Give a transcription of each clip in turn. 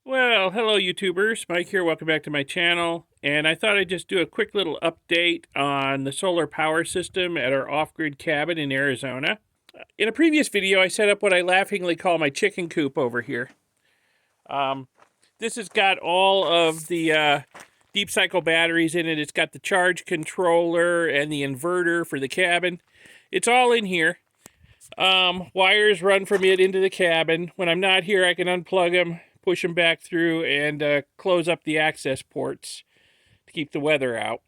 Well, hello YouTubers, Mike here, welcome back to my channel, and I thought I'd just do a quick little update on the solar power system at our off-grid cabin in Arizona. In a previous video, I set up what I laughingly call my chicken coop over here. This has got all of the deep cycle batteries in it. It's got the charge controller and the inverter for the cabin. It's all in here. Wires run from it into the cabin. When I'm not here, I can unplug them, push them back through, and close up the access ports to keep the weather out.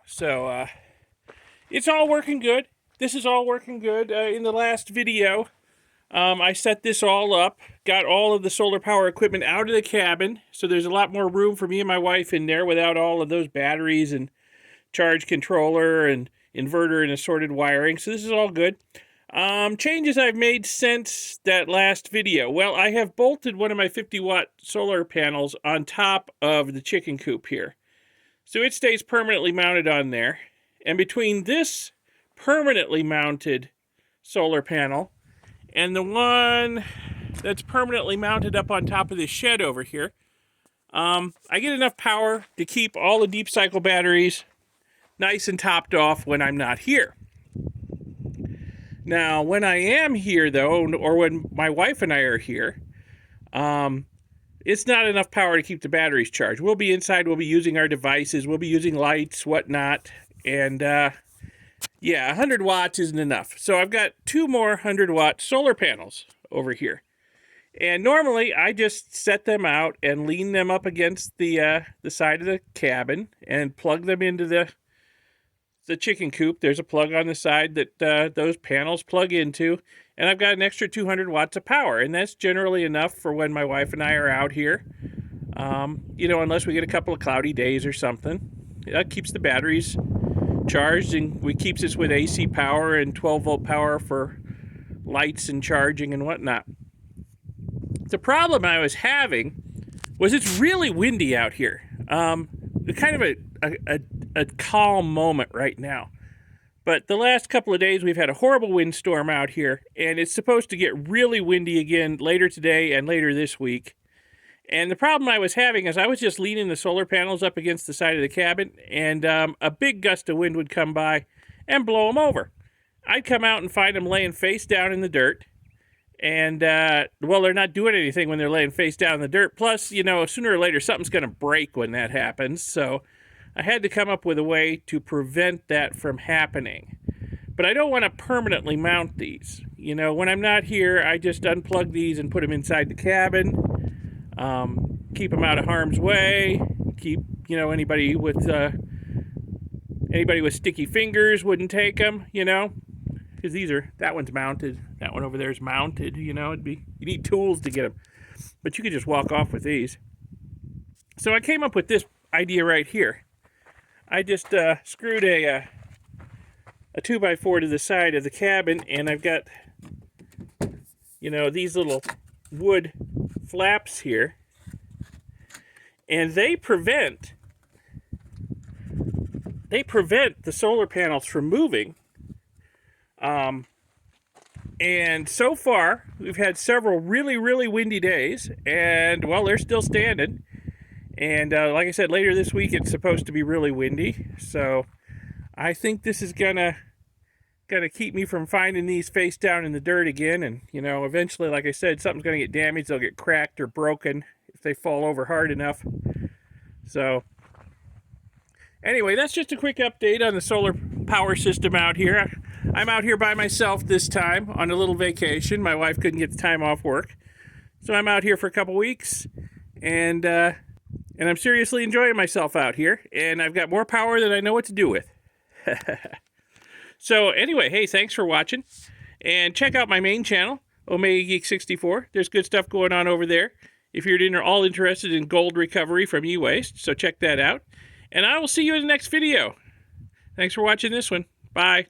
So it's all working good. This is all working good. In the last video, I set this all up, got all of the solar power equipment out of the cabin, so there's a lot more room for me and my wife in there without all of those batteries and charge controller and inverter and assorted wiring. So this is all good. Changes I've made since that last video. Well, I have bolted one of my 50-watt solar panels on top of the chicken coop here. So it stays permanently mounted on there. And between this permanently mounted solar panel and the one that's permanently mounted up on top of this shed over here, I get enough power to keep all the deep cycle batteries nice and topped off when I'm not here. Now, when I am here, though, or when my wife and I are here, it's not enough power to keep the batteries charged. We'll be inside, we'll be using our devices, we'll be using lights, whatnot, and yeah, 100 watts isn't enough. So I've got two more 100-watt solar panels over here. And normally, I just set them out and lean them up against the side of the cabin and plug them into the chicken coop. There's a plug on the side that those panels plug into, and I've got an extra 200 watts of power, and that's generally enough for when my wife and I are out here. You know, unless we get a couple of cloudy days or something. That keeps the batteries charged, and we keeps us with AC power and 12-volt power for lights and charging and whatnot. The problem I was having was it's really windy out here. Kind of a calm moment right now. But the last couple of days we've had a horrible windstorm out here, and it's supposed to get really windy again later today and later this week. And the problem I was having is I was just leaning the solar panels up against the side of the cabin, and a big gust of wind would come by and blow them over. I'd come out and find them laying face down in the dirt. And, well, they're not doing anything when they're laying face down in the dirt. Plus, you know, sooner or later, something's going to break when that happens. So I had to come up with a way to prevent that from happening. But I don't want to permanently mount these. You know, when I'm not here, I just unplug these and put them inside the cabin. Keep them out of harm's way. Keep, you know, anybody with sticky fingers wouldn't take them, you know. Because that one's mounted, that one over there is mounted, you know, you need tools to get them. But you could just walk off with these. So I came up with this idea right here. I just screwed a 2x4 to the side of the cabin, and I've got, you know, these little wood flaps here. And they prevent the solar panels from moving. And so far, we've had several really, really windy days, and, well, they're still standing. And like I said, later this week, it's supposed to be really windy. So I think this is gonna keep me from finding these face down in the dirt again. And, you know, eventually, like I said, something's gonna get damaged. They'll get cracked or broken if they fall over hard enough. So anyway, that's just a quick update on the solar power system out here. I'm out here by myself this time on a little vacation. My wife couldn't get the time off work. So I'm out here for a couple weeks, and I'm seriously enjoying myself out here, and I've got more power than I know what to do with. So anyway, hey, thanks for watching, and check out my main channel, Omega Geek 64. There's good stuff going on over there if you're all interested in gold recovery from e-waste, so check that out. And I will see you in the next video. Thanks for watching this one. Bye.